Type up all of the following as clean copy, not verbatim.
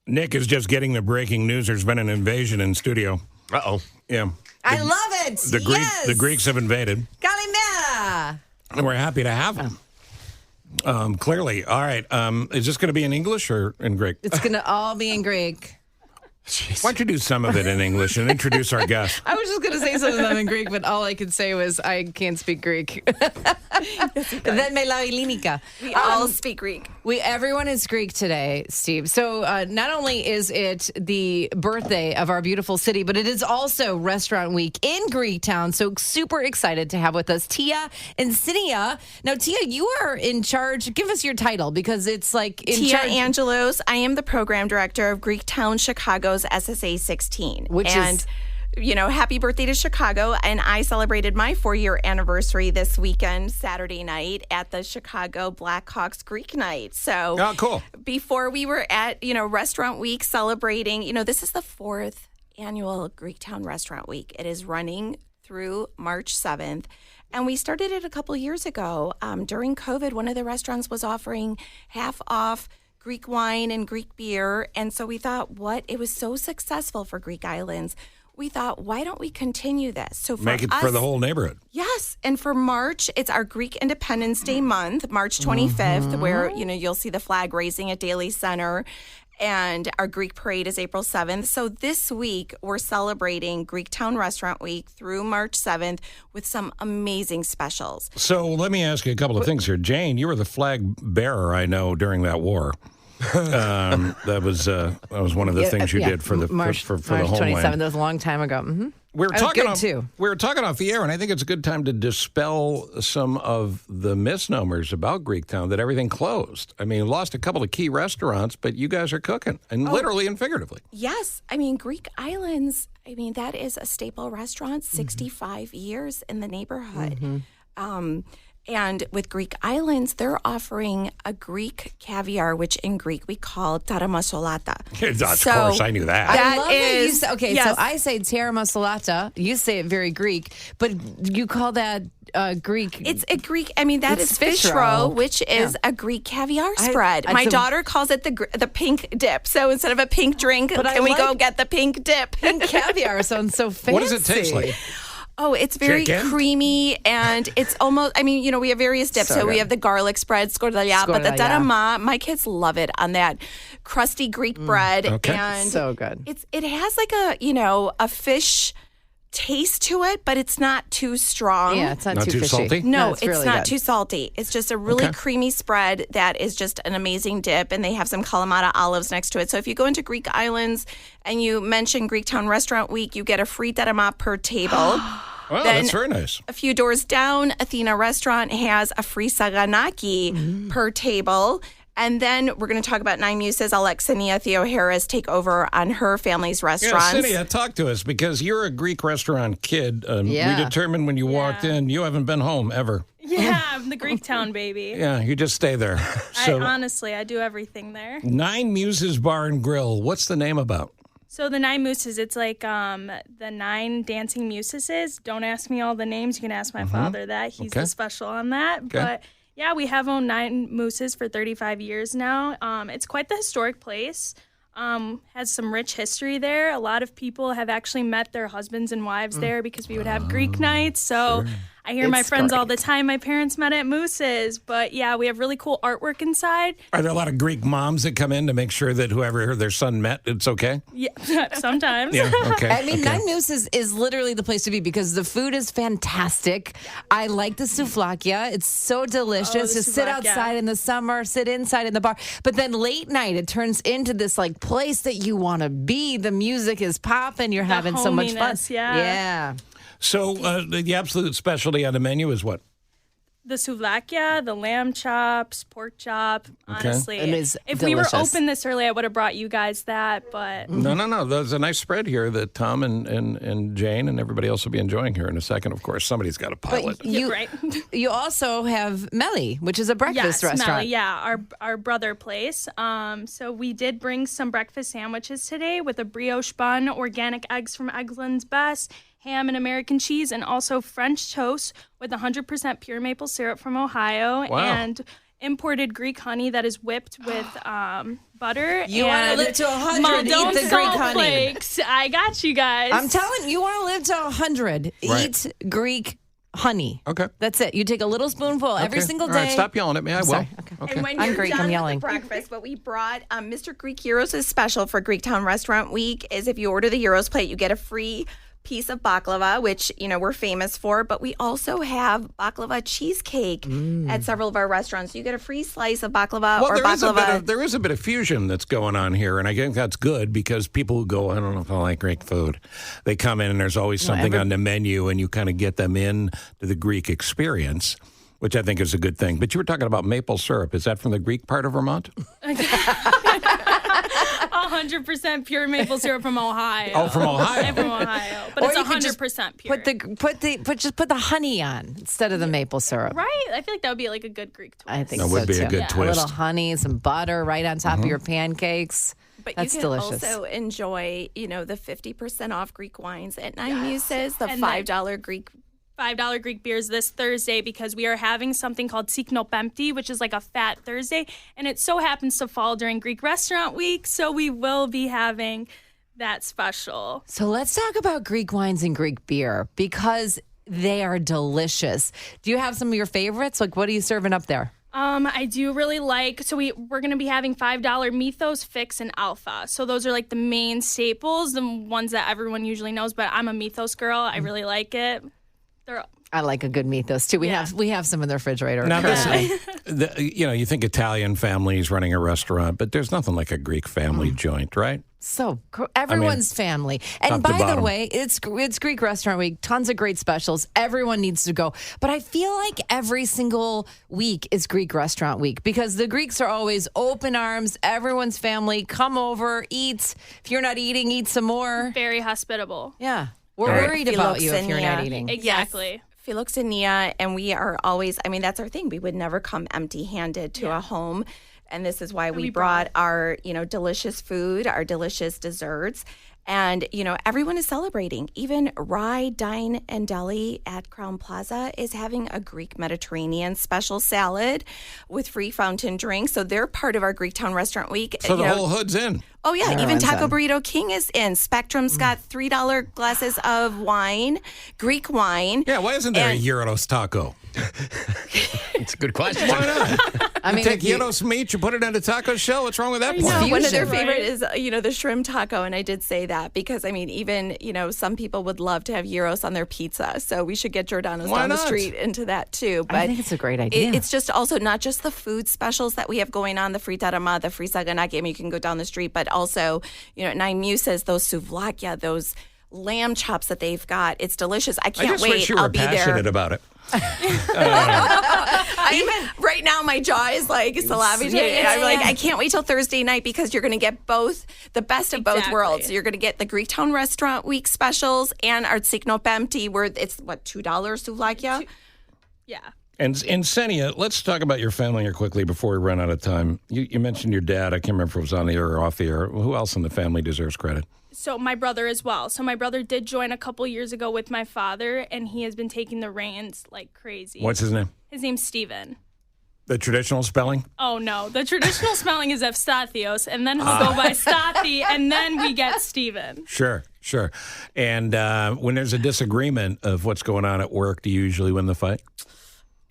Nick is just getting the breaking news. There's been an invasion in studio. Uh-oh. Yeah. I love it. The Greeks have invaded. Kalimera. And we're happy to have them. Clearly. All right. Is this going to be in English or in Greek? It's going to all be in Greek. Jeez. Why don't you do some of it in English and introduce our guest? I was just going to say some of them in Greek, but all I could say was I can't speak Greek. Then me la ilinica. We all speak Greek. Everyone is Greek today, Steve. So not only is it the birthday of our beautiful city, but it is also Restaurant Week in Greektown. So super excited to have with us Tia and Xenia. Now, Tia, you are in charge. Give us your title because it's like Tia Angelos. I am the program director of Greektown Chicago's SSA 16. Happy birthday to Chicago. And I celebrated my 4-year anniversary this weekend, Saturday night, at the Chicago Blackhawks Greek Night. So cool. Before we were at, Restaurant Week celebrating, this is the 4th annual Greektown Restaurant Week. It is running through March 7th. And we started it a couple years ago. During COVID, one of the restaurants was offering half off Greek wine and Greek beer. And so we thought, it was so successful for Greek Islands. We thought, why don't we continue this? So make it for the whole neighborhood. Yes. And for March, it's our Greek Independence Day month, March 25th, where, you'll see the flag raising at Daly Center. And our Greek parade is April 7th. So this week, we're celebrating Greektown Restaurant Week through March 7th with some amazing specials. So let me ask you a couple of things here. Jane, you were the flag bearer, I know, during that war. That was one of the things you did for the March for the homeland. 27th. That was a long time ago. Mm-hmm. We were talking off the air, and I think it's a good time to dispel some of the misnomers about Greektown that everything closed. I mean, lost a couple of key restaurants, but you guys are cooking, and literally and figuratively. Yes. I mean, Greek Islands, that is a staple restaurant, 65 years in the neighborhood. And with Greek Islands, they're offering a Greek caviar, which in Greek we call taramasolata. Of course, I knew that. I love it. So I say taramasolata. You say it very Greek, but you call that Greek. It's a Greek. That is fish roe, which is a Greek caviar spread. My daughter calls it the pink dip. So instead of a pink drink, can we go get the pink dip? Pink caviar sounds so fancy. What does it taste like? Oh, it's very creamy, and it's almost, we have various dips. So we have the garlic spread, scordalia, but the tarama, my kids love it on that crusty Greek bread. Okay. And so good. It has like a fish taste to it, but it's not too strong. Yeah, it's not too fishy. salty? No, it's it's really not good. too salty. It's just a really creamy spread that is just an amazing dip, and they have some Kalamata olives next to it. So if you go into Greek Islands and you mention Greektown Restaurant Week, you get a free tarama per table. Wow, that's very nice. A few doors down, Athena Restaurant has a free saganaki per table. And then we're going to talk about Nine Muses. I'll let Xenia Theo Harris take over on her family's restaurants. Yeah, Xenia, talk to us, because you're a Greek restaurant kid. We determined when you walked in, you haven't been home ever. Yeah, I'm the Greektown baby. Yeah, you just stay there. I do everything there. Nine Muses Bar and Grill. What's the name about? So the Nine Muses, it's like the 9 dancing muses. Don't ask me all the names. You can ask my father that. He's the special on that. Okay. But yeah, we have owned 9 Muses for 35 years now. It's quite the historic place. Has some rich history there. A lot of people have actually met their husbands and wives there because we would have Greek nights. So I hear my friends all the time, my parents met at Muses. But yeah, we have really cool artwork inside. Are there a lot of Greek moms that come in to make sure that whoever their son met, it's okay? Yeah, sometimes. Yeah, okay. Nine Muses is literally the place to be because the food is fantastic. I like the souvlakia. It's so delicious. the To sit souvlakia. outside in the summer, sit inside in the bar. But then late night, it turns into this like place that you want to be. The music is popping. You're having so much fun. hominess, yeah. Yeah. So the absolute specialty on the menu is what? The souvlakia, the lamb chops, pork chop. Honestly, It is if we were delicious. open this early, I would have brought you guys that. But No. There's a nice spread here that Tom and Jane and everybody else will be enjoying here in a second. Of course, somebody's got to pilot. You, right. you also have Melly, which is a breakfast restaurant. Melly, yeah, our brother place. So we did bring some breakfast sandwiches today with a brioche bun, organic eggs from Eggland's Best, ham and American cheese, and also French toast with 100% pure maple syrup from Ohio. Wow. And imported Greek honey that is whipped with butter. You want to live to 100, eat the Greek honey. Flakes. I got you guys. I'm telling you, want to live to 100, eat Greek honey. Okay. That's it. You take a little spoonful every single day. All right, stop yelling at me. I will. Sorry. Okay. And when I'm you're Greek, done I'm with yelling. the breakfast, what we brought, Mr. Greek Gyros' special for Greektown Restaurant Week is if you order the gyros plate, you get a free piece of baklava, which, we're famous for, but we also have baklava cheesecake at several of our restaurants. You get a free slice of baklava or baklava. There is a bit of fusion that's going on here, and I think that's good because people who go, I don't know if I like Greek food, they come in and there's always something on the menu, and you kind of get them in to the Greek experience, which I think is a good thing. But you were talking about maple syrup. Is that from the Greek part of Vermont? 100% pure maple syrup from Ohio. Oh, from Ohio. I'm from Ohio, but Or it's you could 100% pure. Just put the honey on instead of the maple syrup. Right? I feel like that would be like a good Greek twist. I think That so would be too. a good twist. A little honey, some butter right on top of your pancakes. But That's you can delicious. also enjoy, the 50% off Greek wines at Nine Muses, the And $5 Greek. $5 Greek beers this Thursday because we are having something called Siknopempti, which is like a Fat Thursday, and it so happens to fall during Greek Restaurant Week, so we will be having that special. So let's talk about Greek wines and Greek beer because they are delicious. Do you have some of your favorites? Like, what are you serving up there? I do really like, so we're going to be having $5 Mythos, Fix, and Alpha. So those are like the main staples, the ones that everyone usually knows, but I'm a Mythos girl. I really like it. I like a good Mythos too. We have some in the refrigerator. Now, you think Italian families running a restaurant, but there's nothing like a Greek family joint, right? So everyone's family. And top to by the bottom. way, it's Greek Restaurant Week. Tons of great specials. Everyone needs to go. But I feel like every single week is Greek Restaurant Week because the Greeks are always open arms. Everyone's family. Come over, eat. If you're not eating, eat some more. Very hospitable. Yeah. We're worried about you if you're not Philoxenia. eating. Exactly. Philoxenia, and we are always, that's our thing. We would never come empty-handed to a home. And this is why we brought our, delicious food, our delicious desserts. And, everyone is celebrating. Even Rye Dine and Deli at Crown Plaza is having a Greek Mediterranean special salad with free fountain drinks. So they're part of our Greektown Restaurant Week. So the whole hood's in. Oh, yeah. Even Everyone's Taco in. Burrito King is in. Spectrum's got $3 glasses of wine, Greek wine. Yeah, why isn't there a gyros taco? It's a good question. Why not? I mean, Take if you- gyros meat, you put it in a taco shell. What's wrong with that No, point? one of their Fusion. favorite is, the shrimp taco. And I did say that because, even, some people would love to have gyros on their pizza. So we should get Giordano's Why down the not? street into that too. But I think it's a great idea. It's just also not just the food specials that we have going on, the fritarama, the frisaganaki. I mean, you can go down the street, but also, at Nine Muses, those souvlakia, those lamb chops that they've got. It's delicious. I I can't just wait. wish you were I'll be passionate there. about it. Right now, my jaw is like salivating. I'm like, I can't wait till Thursday night because you're going to get both, the best of both Exactly. worlds. You're going to get the Greektown Restaurant Week specials and our Siknopempti, where it's, $2 souvlakia? Yeah. And Xenia, let's talk about your family here quickly before we run out of time. You mentioned your dad. I can't remember if it was on the air or off the air. Who else in the family deserves credit? So my brother as well. So my brother did join a couple years ago with my father, and he has been taking the reins like crazy. What's his name? His name's Steven. The traditional spelling? Oh, no. The traditional spelling is Evstathios, and then he'll go by Stathi, and then we get Steven. Sure. And when there's a disagreement of what's going on at work, do you usually win the fight?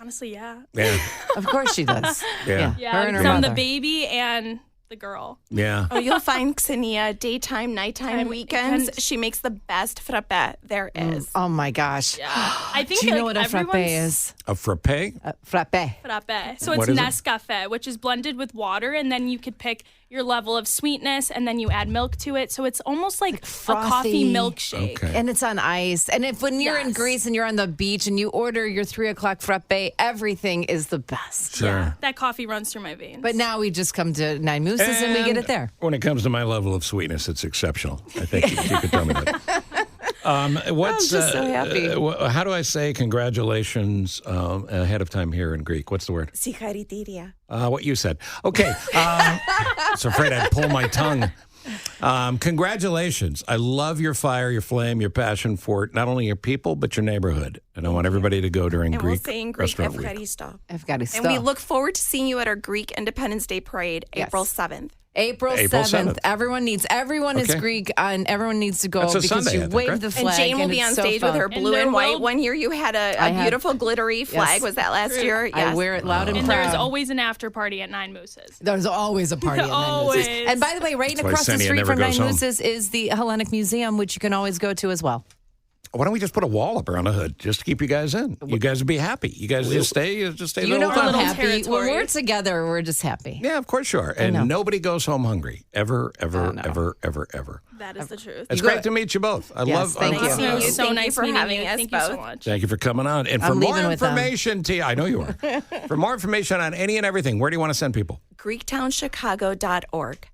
Honestly, yeah. Yeah. Of course she does. Yeah. Yeah, Her and her because I'm the mother. baby and the girl. Yeah. Oh, you'll find Xenia daytime, nighttime, weekends. She makes the best frappe there is. Oh my gosh. I think Do you know like what a frappe everyone's is? A frappe? Frappe. frappe. So What it's is it? Nescafe, which is blended with water, and then you could pick your level of sweetness, and then you add milk to it. So it's almost like a frothy. coffee milkshake. Okay. And it's on ice. And when you're in Yes. Greece and you're on the beach and you order your 3:00 frappe, everything is the best. Sure. That coffee runs through my veins. But now we just come to Nine Mooses and we get it there. When it comes to my level of sweetness, it's exceptional. I think you could tell me that. What's, I'm just so happy. How do I say congratulations ahead of time here in Greek? What's the word? Sicharitiria. What you said. Okay. I was afraid I'd pull my tongue. Congratulations. I love your fire, your flame, your passion for it, not only your people, but your neighborhood. And I want everybody to go during And Greek we'll say in Greek, Restaurant Week. Evcharisto. Afghanistan. And we look forward to seeing you at our Greek Independence Day Parade, April 7th. April 7th. Everyone is Greek, and everyone needs to go That's a because Sunday, I you think, wave right? the flag. And Jane will be on it's so stage with fun. her blue there and white. will- One year you had a beautiful glittery flag. Yes. Was that last year? Yes. I wear it loud and And proud. there's always an after party at Nine Mooses. There's always a party at Nine Always. Mooses. And by the way, right That's why across the Xenia street never from Nine goes home. Mooses is the Hellenic Museum, which you can always go to as well. Why don't we just put a wall up around the hood just to keep you guys in? You guys would be happy. You guys just stay You the know whole I'm time. little happy. When territory. we're together, we're just happy. Yeah, of course you are. know. And nobody goes home hungry. Ever, ever, no. ever, ever, ever. That is the truth. It's great to meet you both. I Yes, love thank you. I- It was so Thank you nice for meeting having you. us Thank you so both. much. Thank you for coming on. And for I'm more leaving with them. information, Tia, I know you are. For more information on any and everything, where do you want to send people? GreektownChicago.org.